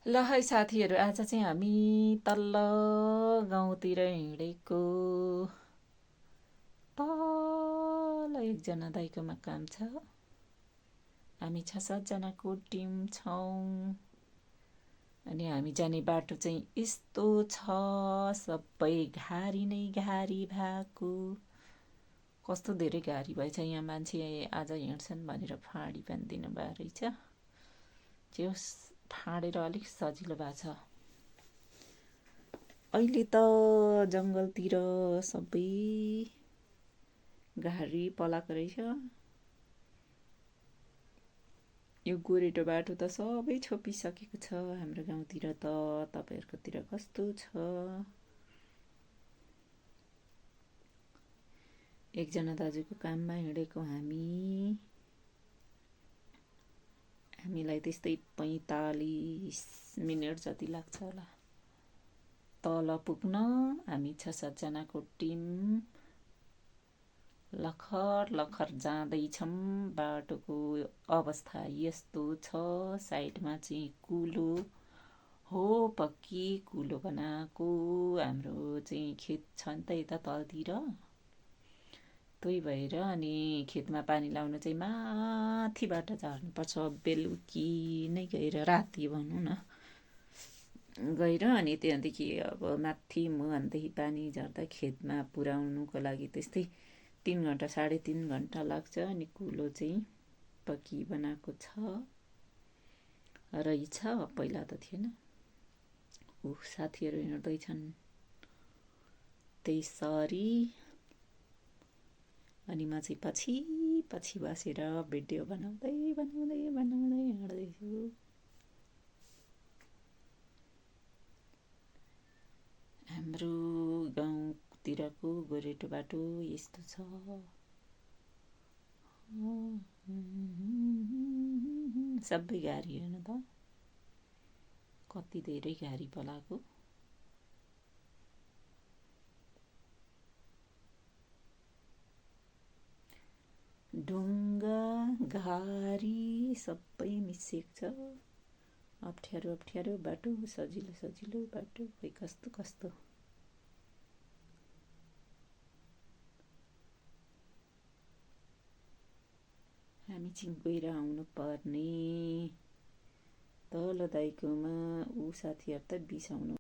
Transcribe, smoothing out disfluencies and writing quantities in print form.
ल है साथीहरू, आज चाहिँ हामी तल्लो गाउँतिर हिँडेको। तल एकजना दाइकोमा काम छ। हामी 6-7जनाको टिम छौँ। अनि हामी जाने बाटो चाहिँ यस्तो छ, सबै घारी नै घारी भएको। कस्तो धेरै घारी भएछ, यहाँ मान्छे आज हिँड्छन् भनेर फाँडी बाँधिदिनु भएको रहेछ। जे होस्, फाँडेर अलिक सजिलो भएको छ। अहिले त जङ्गलतिर सबै घारी पलाएको रहेछ। यो गोरेटो बाटो त सबै छोपिसकेको छ हाम्रो गाउँतिर त। तपाईँहरूकोतिर कस्तो छ? एकजना दाजुको काममा हिँडेको हामीलाई त्यस्तै 45 मिनट जति लाग्छ होला तल पुग्न। हामी 6-7जनाको टिम लखर लखर जाँदैछौँ। बाटोको अवस्था यस्तो छ, साइडमा चाहिँ कुलो हो, पक्की कुलो बनाएको। हाम्रो चाहिँ खेत छ नि त यता तलतिर, त्यही भएर अनि खेतमा पानी लाउनु चाहिँ माथिबाट झर्नुपर्छ। बेलुकी नै गएर, राति भनौँ न, गएर अनि त्यहाँदेखि अब माथि मुहानदेखि पानी झर्दा खेतमा पुर्याउनुको लागि त्यस्तै 3 घन्टा 3.5 घन्टा लाग्छ। अनि कुलो चाहिँ पक्की बनाएको छ रहेछ, पहिला त थिएन। साथीहरू हिँड्दैछन् त्यसरी। अनि म चाहिँ पछि पछि बसेर भिडियो बनाउँदै हिँड्दैछु। हाम्रो गाउँतिरको गोरेटो बाटो यस्तो छ। सबै घारी हेर्नु त, कति धेरै घारी पलाएको। ढुङ्गा घारी सबै मिसिएको छ। अप्ठ्यारो बाटो, सजिलो बाटो, खोइ कस्तो। हामी चाहिँ गएर आउनु पर्ने तल दाइकोमा। ऊ साथीहरू त बिसाउनु